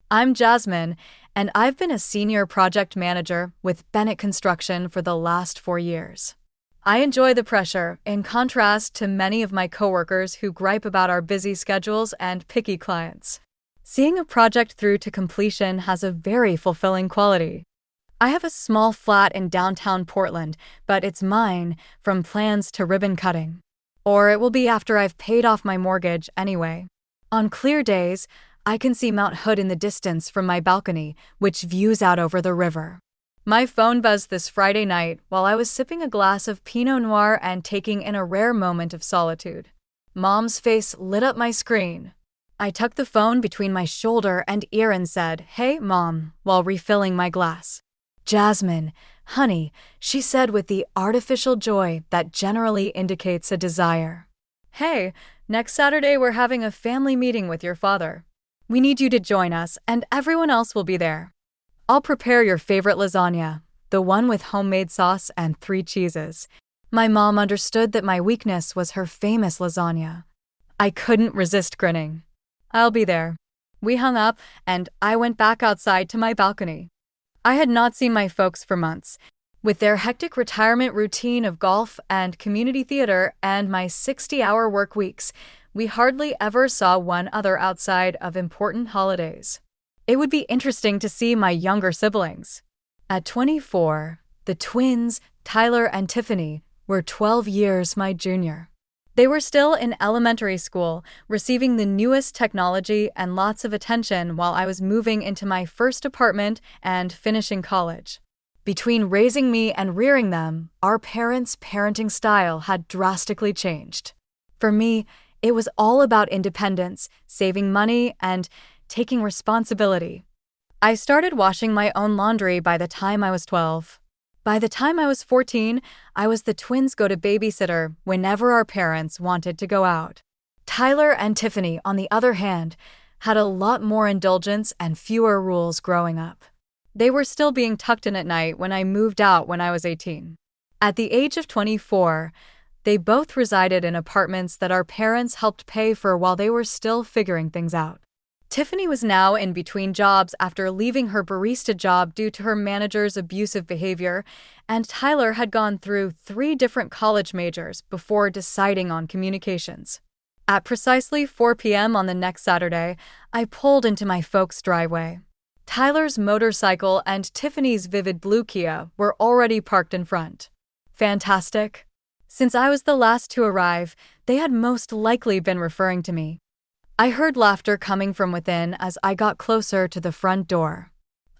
I'm Jasmine, and I've been a senior project manager with Bennett Construction for the last 4 years. I enjoy the pressure, in contrast to many of my coworkers who gripe about our busy schedules and picky clients. Seeing a project through to completion has a very fulfilling quality. I have a small flat in downtown Portland, but it's mine, from plans to ribbon cutting. Or it will be after I've paid off my mortgage anyway. On clear days, I can see Mount Hood in the distance from my balcony, which views out over the river. My phone buzzed this Friday night while I was sipping a glass of Pinot Noir and taking in a rare moment of solitude. Mom's face lit up my screen. I tucked the phone between my shoulder and ear and said, "Hey, Mom," while refilling my glass. "Jasmine, honey," she said with the artificial joy that generally indicates a desire. "Hey, next Saturday we're having a family meeting with your father. We need you to join us, and everyone else will be there. I'll prepare your favorite lasagna, the one with homemade sauce and 3 cheeses." My mom understood that my weakness was her famous lasagna. I couldn't resist grinning. "I'll be there." We hung up, and I went back outside to my balcony. I had not seen my folks for months. With their hectic retirement routine of golf and community theater and my 60-hour work weeks, we hardly ever saw one other outside of important holidays. It would be interesting to see my younger siblings. At 24, the twins, Tyler and Tiffany, were 12 years my junior. They were still in elementary school, receiving the newest technology and lots of attention while I was moving into my first apartment and finishing college. Between raising me and rearing them, our parents' parenting style had drastically changed. For me, it was all about independence, saving money, and taking responsibility. I started washing my own laundry by the time I was 12. By the time I was 14, I was the twins' go-to babysitter whenever our parents wanted to go out. Tyler and Tiffany, on the other hand, had a lot more indulgence and fewer rules growing up. They were still being tucked in at night when I moved out when I was 18. At the age of 24, they both resided in apartments that our parents helped pay for while they were still figuring things out. Tiffany was now in between jobs after leaving her barista job due to her manager's abusive behavior, and Tyler had gone through 3 different college majors before deciding on communications. At precisely 4 p.m. on the next Saturday, I pulled into my folks' driveway. Tyler's motorcycle and Tiffany's vivid blue Kia were already parked in front. Fantastic. Since I was the last to arrive, they had most likely been referring to me. I heard laughter coming from within as I got closer to the front door.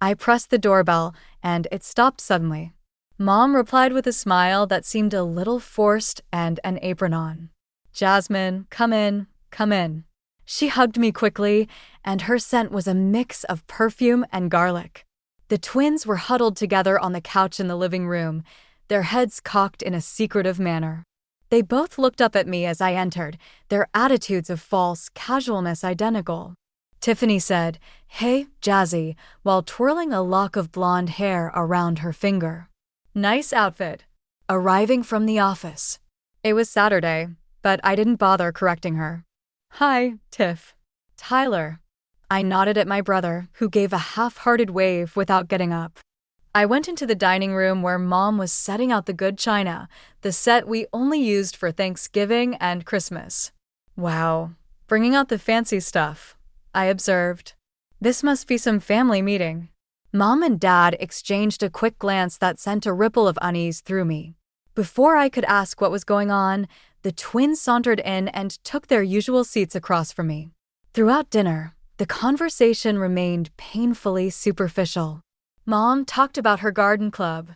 I pressed the doorbell, and it stopped suddenly. Mom replied with a smile that seemed a little forced and an apron on. "Jasmine, come in, come in." She hugged me quickly, and her scent was a mix of perfume and garlic. The twins were huddled together on the couch in the living room, their heads cocked in a secretive manner. They both looked up at me as I entered, their attitudes of false casualness identical. Tiffany said, "Hey, Jazzy," while twirling a lock of blonde hair around her finger. "Nice outfit." Arriving from the office. It was Saturday, but I didn't bother correcting her. "Hi, Tiff." "Tyler." I nodded at my brother, who gave a half-hearted wave without getting up. I went into the dining room where Mom was setting out the good china, the set we only used for Thanksgiving and Christmas. "Wow, bringing out the fancy stuff," I observed. "This must be some family meeting." Mom and Dad exchanged a quick glance that sent a ripple of unease through me. Before I could ask what was going on, the twins sauntered in and took their usual seats across from me. Throughout dinner, the conversation remained painfully superficial. Mom talked about her garden club.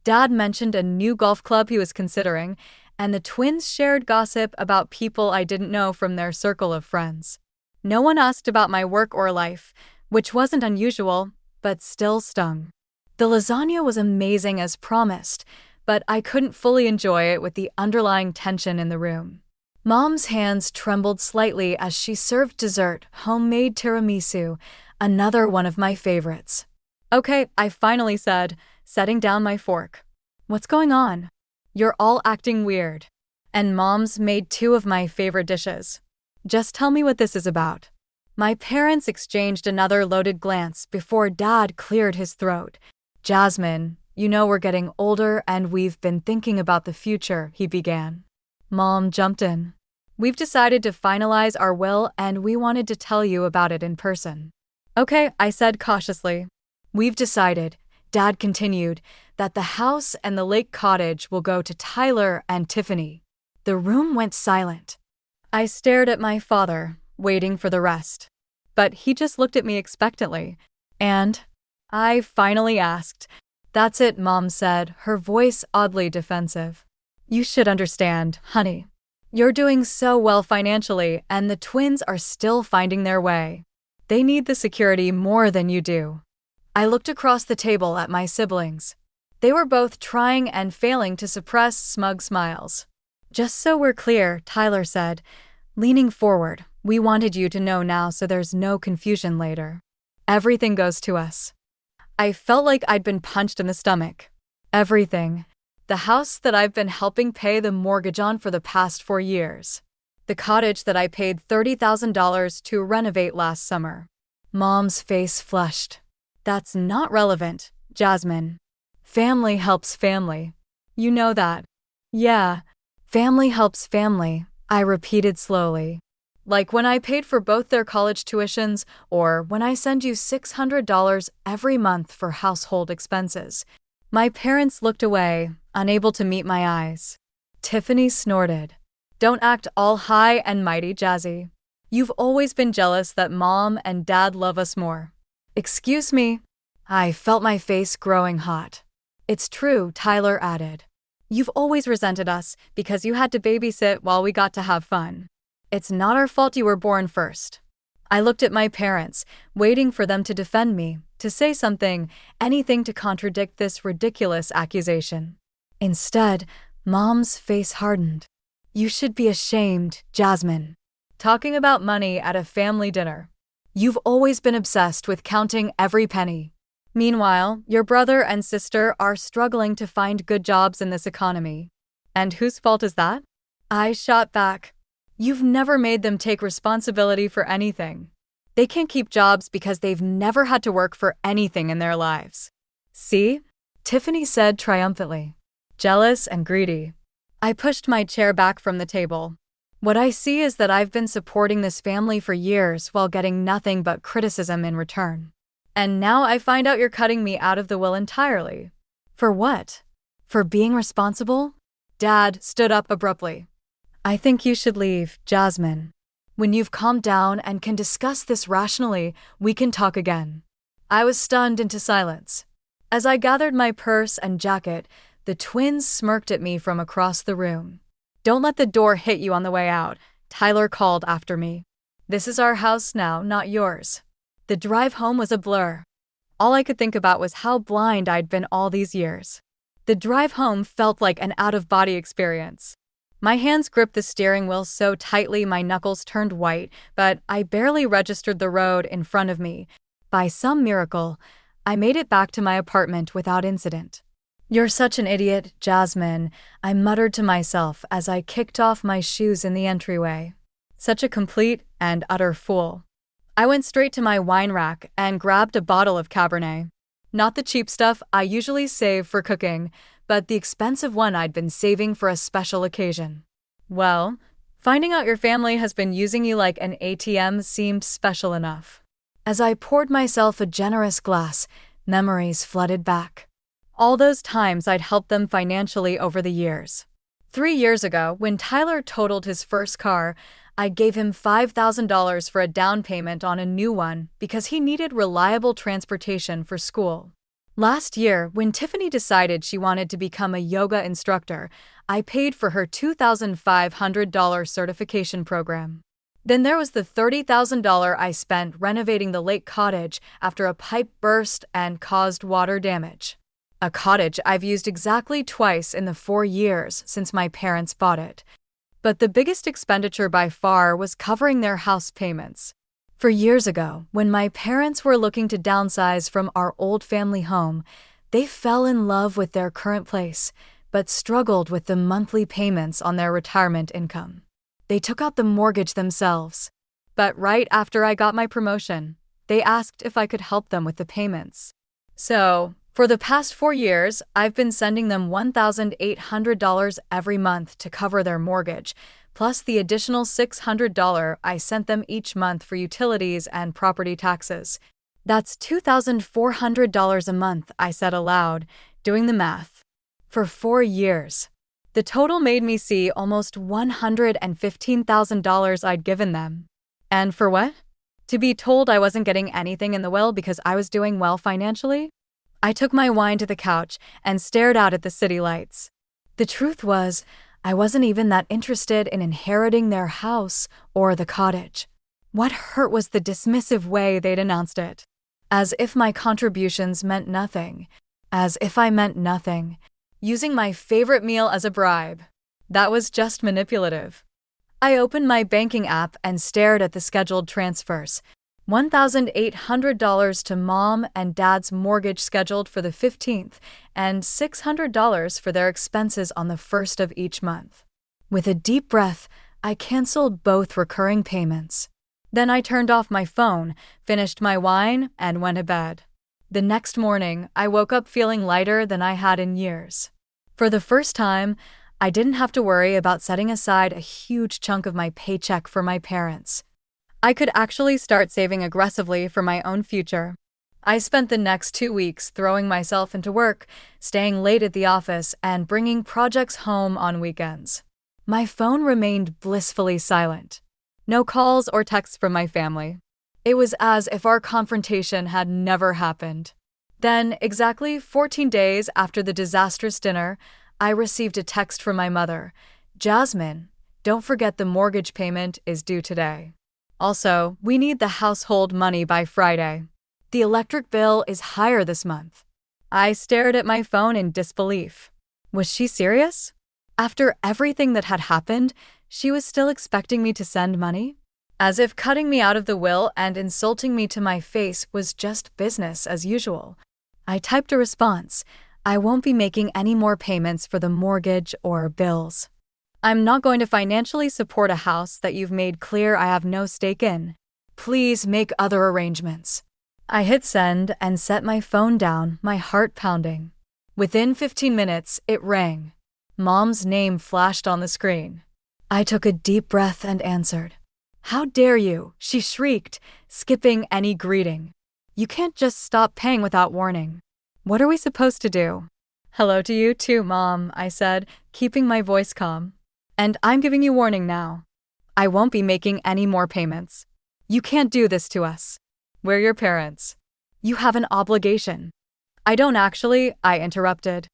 Dad mentioned a new golf club he was considering, and the twins shared gossip about people I didn't know from their circle of friends. No one asked about my work or life, which wasn't unusual, but still stung. The lasagna was amazing as promised, but I couldn't fully enjoy it with the underlying tension in the room. Mom's hands trembled slightly as she served dessert, homemade tiramisu, another one of my favorites. "Okay," I finally said, setting down my fork. "What's going on? You're all acting weird." And Mom's made 2 of my favorite dishes. "Just tell me what this is about." My parents exchanged another loaded glance before Dad cleared his throat. Jasmine, you know we're getting older and we've been thinking about the future, he began. Mom jumped in. We've decided to finalize our will and we wanted to tell you about it in person. Okay, I said cautiously. We've decided, Dad continued, that the house and the lake cottage will go to Tyler and Tiffany. The room went silent. I stared at my father, waiting for the rest. But he just looked at me expectantly. And I finally asked. That's it, Mom said, her voice oddly defensive. You should understand, honey. You're doing so well financially, and the twins are still finding their way. They need the security more than you do. I looked across the table at my siblings. They were both trying and failing to suppress smug smiles. Just so we're clear, Tyler said, leaning forward, we wanted you to know now so there's no confusion later. Everything goes to us. I felt like I'd been punched in the stomach. Everything. The house that I've been helping pay the mortgage on for the past 4 years. The cottage that I paid $30,000 to renovate last summer. Mom's face flushed. That's not relevant, Jasmine. Family helps family. You know that. Yeah. Family helps family, I repeated slowly. Like when I paid for both their college tuitions, or when I send you $600 every month for household expenses. My parents looked away, unable to meet my eyes. Tiffany snorted. Don't act all high and mighty, Jazzy. You've always been jealous that Mom and Dad love us more. Excuse me. I felt my face growing hot. It's true, Tyler added. You've always resented us because you had to babysit while we got to have fun. It's not our fault you were born first. I looked at my parents, waiting for them to defend me, to say something, anything to contradict this ridiculous accusation. Instead, Mom's face hardened. You should be ashamed, Jasmine. Talking about money at a family dinner. You've always been obsessed with counting every penny. Meanwhile, your brother and sister are struggling to find good jobs in this economy. And whose fault is that? I shot back. You've never made them take responsibility for anything. They can't keep jobs because they've never had to work for anything in their lives. See? Tiffany said triumphantly. Jealous and greedy. I pushed my chair back from the table. What I see is that I've been supporting this family for years while getting nothing but criticism in return. And now I find out you're cutting me out of the will entirely. For what? For being responsible? Dad stood up abruptly. I think you should leave, Jasmine. When you've calmed down and can discuss this rationally, we can talk again. I was stunned into silence. As I gathered my purse and jacket, the twins smirked at me from across the room. Don't let the door hit you on the way out, Tyler called after me. This is our house now, not yours. The drive home was a blur. All I could think about was how blind I'd been all these years. The drive home felt like an out-of-body experience. My hands gripped the steering wheel so tightly my knuckles turned white, but I barely registered the road in front of me. By some miracle, I made it back to my apartment without incident. You're such an idiot, Jasmine, I muttered to myself as I kicked off my shoes in the entryway. Such a complete and utter fool. I went straight to my wine rack and grabbed a bottle of Cabernet. Not the cheap stuff I usually save for cooking, but the expensive one I'd been saving for a special occasion. Well, finding out your family has been using you like an ATM seemed special enough. As I poured myself a generous glass, memories flooded back. All those times I'd helped them financially over the years. 3 years ago, when Tyler totaled his first car, I gave him $5,000 for a down payment on a new one because he needed reliable transportation for school. Last year, when Tiffany decided she wanted to become a yoga instructor, I paid for her $2,500 certification program. Then there was the $30,000 I spent renovating the lake cottage after a pipe burst and caused water damage. A cottage I've used exactly twice in the 4 years since my parents bought it. But the biggest expenditure by far was covering their house payments. For years ago, when my parents were looking to downsize from our old family home, they fell in love with their current place, but struggled with the monthly payments on their retirement income. They took out the mortgage themselves. but right after I got my promotion, they asked if I could help them with the payments. So, for the past 4 years, I've been sending them $1,800 every month to cover their mortgage, plus the additional $600 I sent them each month for utilities and property taxes. That's $2,400 a month, I said aloud, doing the math. For 4 years. The total made me see almost $115,000 I'd given them. And for what? To be told I wasn't getting anything in the will because I was doing well financially? I took my wine to the couch and stared out at the city lights. The truth was, I wasn't even that interested in inheriting their house or the cottage. What hurt was the dismissive way they'd announced it. As if my contributions meant nothing. As if I meant nothing. Using my favorite meal as a bribe. That was just manipulative. I opened my banking app and stared at the scheduled transfers. $1,800 to Mom and Dad's mortgage scheduled for the 15th, and $600 for their expenses on the 1st of each month. With a deep breath, I canceled both recurring payments. Then I turned off my phone, finished my wine, and went to bed. The next morning, I woke up feeling lighter than I had in years. For the first time, I didn't have to worry about setting aside a huge chunk of my paycheck for my parents. I could actually start saving aggressively for my own future. I spent the next 2 weeks throwing myself into work, staying late at the office, and bringing projects home on weekends. My phone remained blissfully silent. No calls or texts from my family. It was as if our confrontation had never happened. Then, exactly 14 days after the disastrous dinner, I received a text from my mother. "Jasmine, don't forget the mortgage payment is due today. Also, we need the household money by Friday. The electric bill is higher this month." I stared at my phone in disbelief. Was she serious? After everything that had happened, she was still expecting me to send money? As if cutting me out of the will and insulting me to my face was just business as usual. I typed a response. "I won't be making any more payments for the mortgage or bills. I'm not going to financially support a house that you've made clear I have no stake in. Please make other arrangements." I hit send and set my phone down, my heart pounding. Within 15 minutes, it rang. Mom's name flashed on the screen. I took a deep breath and answered. "How dare you?" she shrieked, skipping any greeting. "You can't just stop paying without warning. What are we supposed to do?" "Hello to you too, Mom," I said, keeping my voice calm. "And I'm giving you warning now. I won't be making any more payments. You can't do this to us. We're your parents. You have an obligation." "I don't actually," I interrupted.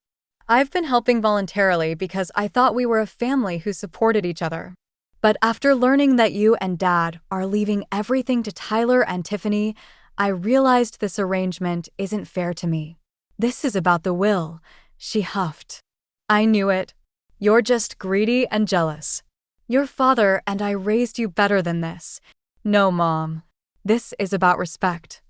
"I've been helping voluntarily because I thought we were a family who supported each other. But after learning that you and Dad are leaving everything to Tyler and Tiffany, I realized this arrangement isn't fair to me. This is about the will," she huffed. "I knew it. You're just greedy and jealous. Your father and I raised you better than this. No, Mom. This is about respect.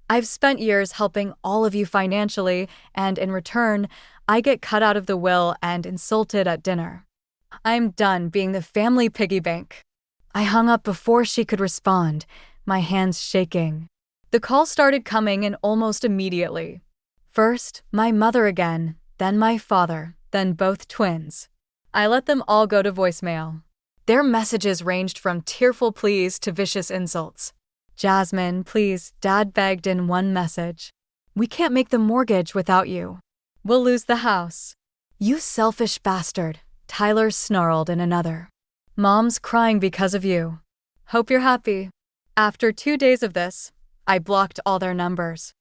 I've spent years helping all of you financially, and in return, I get cut out of the will and insulted at dinner. I'm done being the family piggy bank." I hung up before she could respond, my hands shaking. The call started coming in almost immediately. First, my mother again, then my father, then both twins. I let them all go to voicemail. Their messages ranged from tearful pleas to vicious insults. "Jasmine, please," Dad begged in one message. "We can't make the mortgage without you. We'll lose the house." "You selfish bastard," Tyler snarled in another. "Mom's crying because of you. Hope you're happy." After 2 days of this, I blocked all their numbers.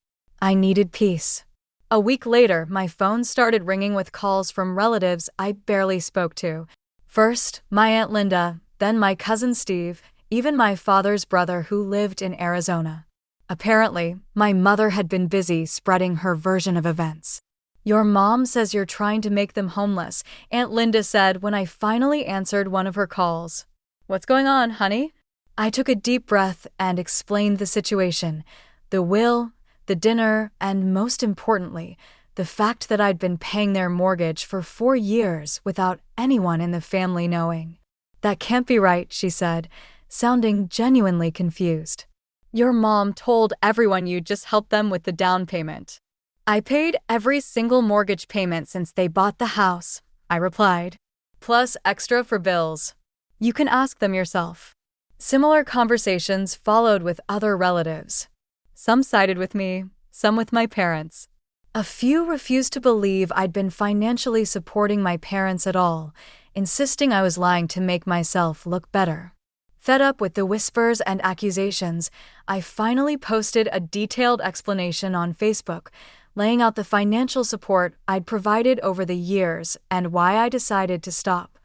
I needed peace. A week later, my phone started ringing with calls from relatives I barely spoke to. First, my Aunt Linda, then my cousin Steve, even my father's brother who lived in Arizona. Apparently, my mother had been busy spreading her version of events. "Your mom says you're trying to make them homeless," Aunt Linda said when I finally answered one of her calls. "What's going on, honey?" I took a deep breath and explained the situation, the will, the dinner, and most importantly, the fact that I'd been paying their mortgage for 4 years without anyone in the family knowing. "That can't be right," she said, sounding genuinely confused. Your mom told everyone you'd just help them with the down payment. I paid every single mortgage payment since they bought the house, I replied. Plus extra for bills. You can ask them yourself. Similar conversations followed with other relatives. Some sided with me, some with my parents. A few refused to believe I'd been financially supporting my parents at all, insisting I was lying to make myself look better. Fed up with the whispers and accusations, I finally posted a detailed explanation on Facebook, laying out the financial support I'd provided over the years and why I decided to stop.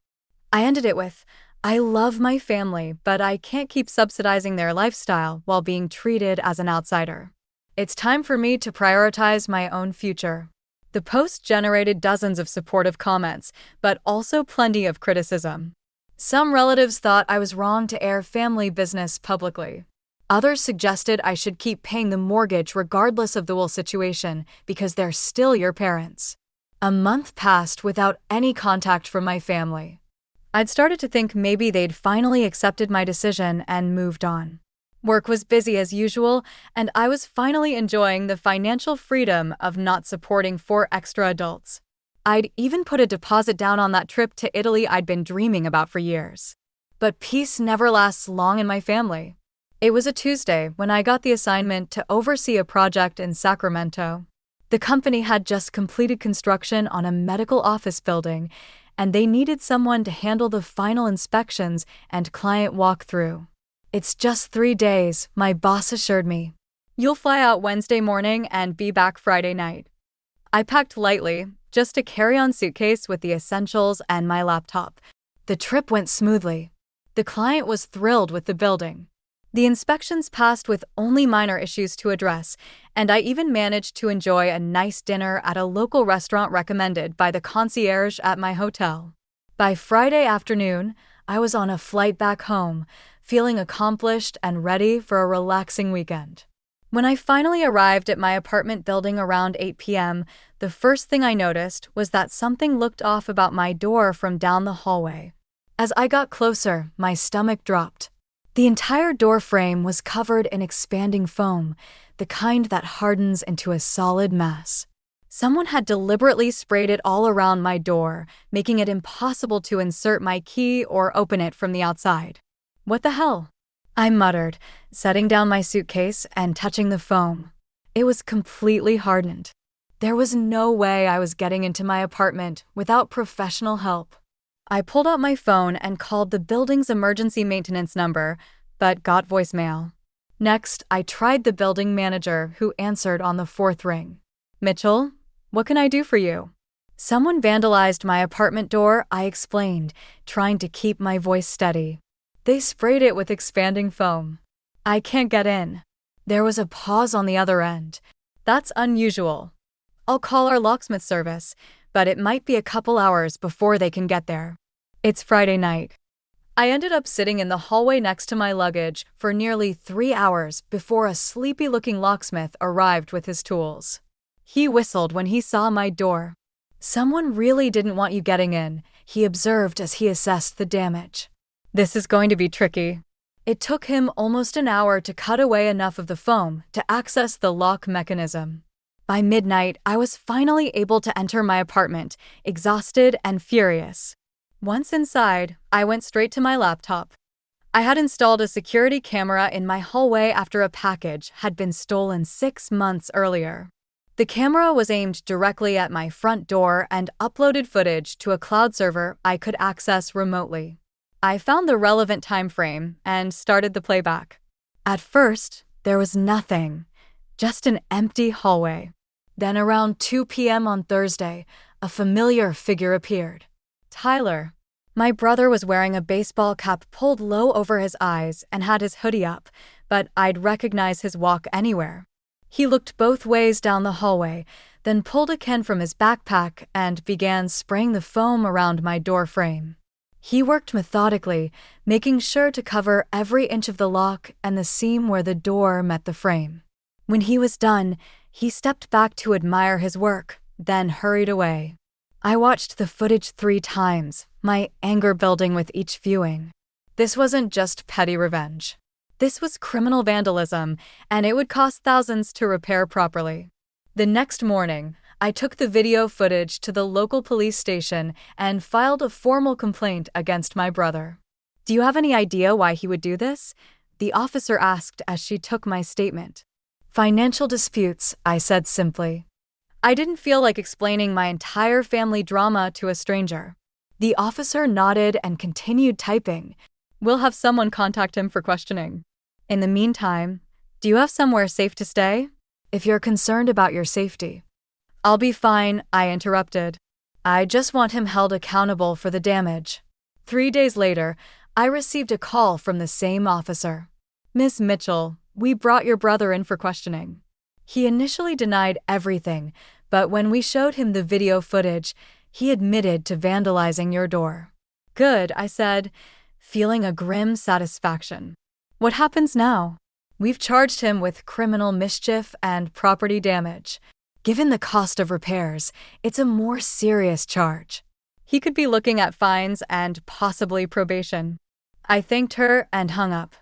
I ended it with, I love my family, but I can't keep subsidizing their lifestyle while being treated as an outsider. It's time for me to prioritize my own future. The post generated dozens of supportive comments, but also plenty of criticism. Some relatives thought I was wrong to air family business publicly. Others suggested I should keep paying the mortgage regardless of the will situation because they're still your parents. A month passed without any contact from my family. I'd started to think maybe they'd finally accepted my decision and moved on. Work was busy as usual, and I was finally enjoying the financial freedom of not supporting 4 extra adults. I'd even put a deposit down on that trip to Italy I'd been dreaming about for years. But peace never lasts long in my family. It was a Tuesday when I got the assignment to oversee a project in Sacramento. The company had just completed construction on a medical office building, and they needed someone to handle the final inspections and client walkthrough. It's just 3 days, my boss assured me. You'll fly out Wednesday morning and be back Friday night. I packed lightly, just a carry-on suitcase with the essentials and my laptop. The trip went smoothly. The client was thrilled with the building. The inspections passed with only minor issues to address, and I even managed to enjoy a nice dinner at a local restaurant recommended by the concierge at my hotel. By Friday afternoon, I was on a flight back home, feeling accomplished and ready for a relaxing weekend. When I finally arrived at my apartment building around 8 p.m., the first thing I noticed was that something looked off about my door from down the hallway. As I got closer, my stomach dropped. The entire door frame was covered in expanding foam, the kind that hardens into a solid mass. Someone had deliberately sprayed it all around my door, making it impossible to insert my key or open it from the outside. What the hell? I muttered, setting down my suitcase and touching the foam. It was completely hardened. There was no way I was getting into my apartment without professional help. I pulled out my phone and called the building's emergency maintenance number, but got voicemail. Next, I tried the building manager, who answered on the 4th ring. Mitchell, what can I do for you? Someone vandalized my apartment door, I explained, trying to keep my voice steady. They sprayed it with expanding foam. I can't get in. There was a pause on the other end. That's unusual. I'll call our locksmith service, but it might be a couple hours before they can get there. It's Friday night. I ended up sitting in the hallway next to my luggage for nearly 3 hours before a sleepy-looking locksmith arrived with his tools. He whistled when he saw my door. Someone really didn't want you getting in, he observed as he assessed the damage. This is going to be tricky. It took him almost an hour to cut away enough of the foam to access the lock mechanism. By midnight, I was finally able to enter my apartment, exhausted and furious. Once inside, I went straight to my laptop. I had installed a security camera in my hallway after a package had been stolen 6 months earlier. The camera was aimed directly at my front door and uploaded footage to a cloud server I could access remotely. I found the relevant time frame and started the playback. At first, there was nothing, just an empty hallway. Then around 2 p.m. on Thursday, a familiar figure appeared. Tyler. My brother was wearing a baseball cap pulled low over his eyes and had his hoodie up, but I'd recognize his walk anywhere. He looked both ways down the hallway, then pulled a can from his backpack and began spraying the foam around my door frame. He worked methodically, making sure to cover every inch of the lock and the seam where the door met the frame. When he was done, he stepped back to admire his work, then hurried away. I watched the footage 3 times, my anger building with each viewing. This wasn't just petty revenge. This was criminal vandalism, and it would cost thousands to repair properly. The next morning, I took the video footage to the local police station and filed a formal complaint against my brother. "Do you have any idea why he would do this?" the officer asked as she took my statement. "Financial disputes," I said simply. I didn't feel like explaining my entire family drama to a stranger. The officer nodded and continued typing. "We'll have someone contact him for questioning. In the meantime, do you have somewhere safe to stay? If you're concerned about your safety." "I'll be fine," I interrupted. "I just want him held accountable for the damage." 3 days later, I received a call from the same officer. "Miss Mitchell, we brought your brother in for questioning." He initially denied everything, but when we showed him the video footage, he admitted to vandalizing your door. "Good," I said, feeling a grim satisfaction. "What happens now?" "We've charged him with criminal mischief and property damage. Given the cost of repairs, it's a more serious charge. He could be looking at fines and possibly probation." I thanked her and hung up.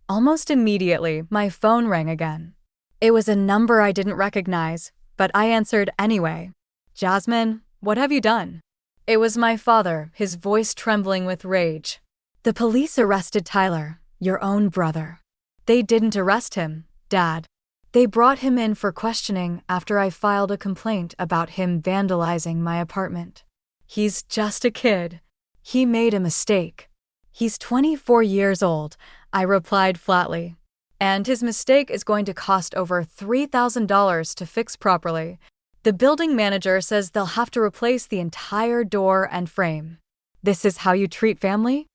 Almost immediately, my phone rang again. It was a number I didn't recognize, but I answered anyway. "Jasmine, what have you done?" It was my father, his voice trembling with rage. "The police arrested Tyler, your own brother." "They didn't arrest him, Dad. They brought him in for questioning after I filed a complaint about him vandalizing my apartment." "He's just a kid. He made a mistake." "He's 24 years old," I replied flatly. "And his mistake is going to cost over $3,000 to fix properly. The building manager says they'll have to replace the entire door and frame." "This is how you treat family?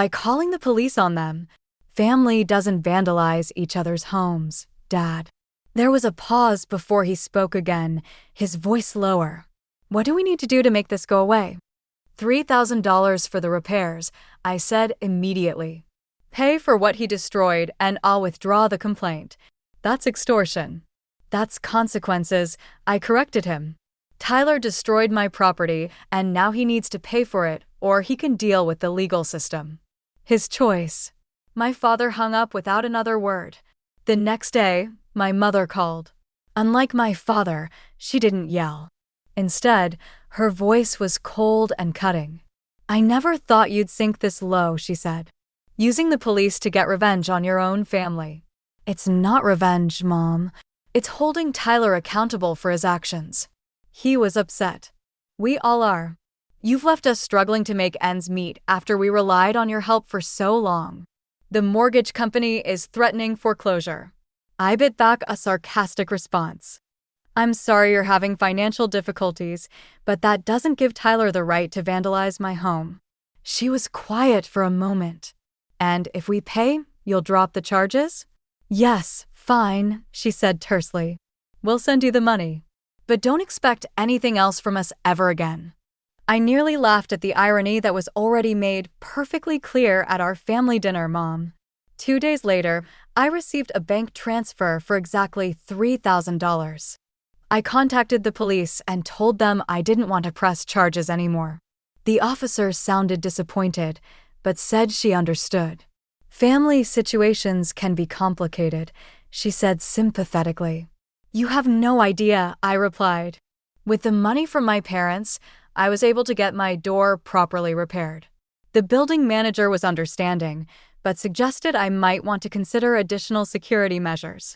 By calling the police on them?" "Family doesn't vandalize each other's homes, Dad." There was a pause before he spoke again, his voice lower. "What do we need to do to make this go away?" $3,000 for the repairs, I said immediately. "Pay for what he destroyed and I'll withdraw the complaint." "That's extortion." "That's consequences," I corrected him. "Tyler destroyed my property and now he needs to pay for it or he can deal with the legal system." "His choice." My father hung up without another word. The next day, my mother called. Unlike my father, she didn't yell. Instead, her voice was cold and cutting. "I never thought you'd sink this low," she said. "Using the police to get revenge on your own family." "It's not revenge, Mom. It's holding Tyler accountable for his actions." He was upset. "We all are. You've left us struggling to make ends meet after we relied on your help for so long. The mortgage company is threatening foreclosure." I bit back a sarcastic response. "I'm sorry you're having financial difficulties, but that doesn't give Tyler the right to vandalize my home." She was quiet for a moment. "And if we pay, you'll drop the charges?" "Yes, fine," she said tersely. "We'll send you the money. But don't expect anything else from us ever again." I nearly laughed at the irony that was already made perfectly clear at our family dinner, Mom. 2 days later, I received a bank transfer for exactly $3,000. I contacted the police and told them I didn't want to press charges anymore. The officer sounded disappointed, but said she understood. "Family situations can be complicated," she said sympathetically. "You have no idea," I replied. With the money from my parents, I was able to get my door properly repaired. The building manager was understanding, but suggested I might want to consider additional security measures.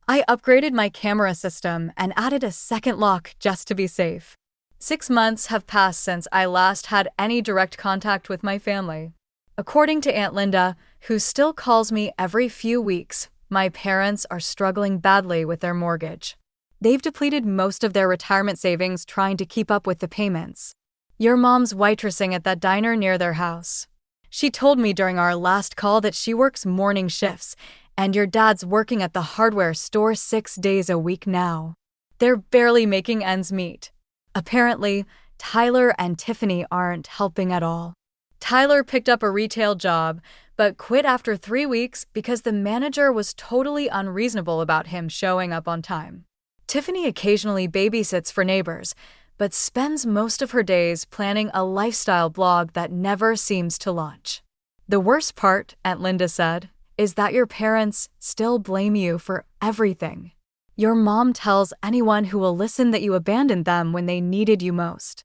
I upgraded my camera system and added a second lock just to be safe. 6 months have passed since I last had any direct contact with my family. According to Aunt Linda, who still calls me every few weeks, my parents are struggling badly with their mortgage. They've depleted most of their retirement savings trying to keep up with the payments. Your mom's waitressing at that diner near their house. She told me during our last call that she works morning shifts, and your dad's working at the hardware store 6 days a week now. They're barely making ends meet. Apparently, Tyler and Tiffany aren't helping at all. Tyler picked up a retail job, but quit after 3 weeks because the manager was totally unreasonable about him showing up on time. Tiffany occasionally babysits for neighbors, but spends most of her days planning a lifestyle blog that never seems to launch. The worst part, Aunt Linda said, is that your parents still blame you for everything. Your mom tells anyone who will listen that you abandoned them when they needed you most.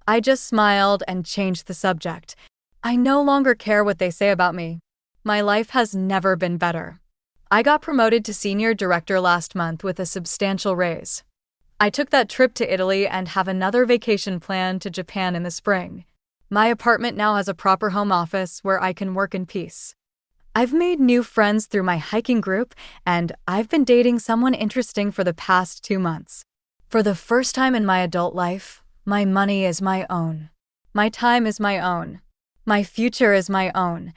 I just smiled and changed the subject. I no longer care what they say about me. My life has never been better. I got promoted to senior director last month with a substantial raise. I took that trip to Italy and have another vacation planned to Japan in the spring. My apartment now has a proper home office where I can work in peace. I've made new friends through my hiking group, and I've been dating someone interesting for the past 2 months. For the first time in my adult life, my money is my own. My time is my own. My future is my own,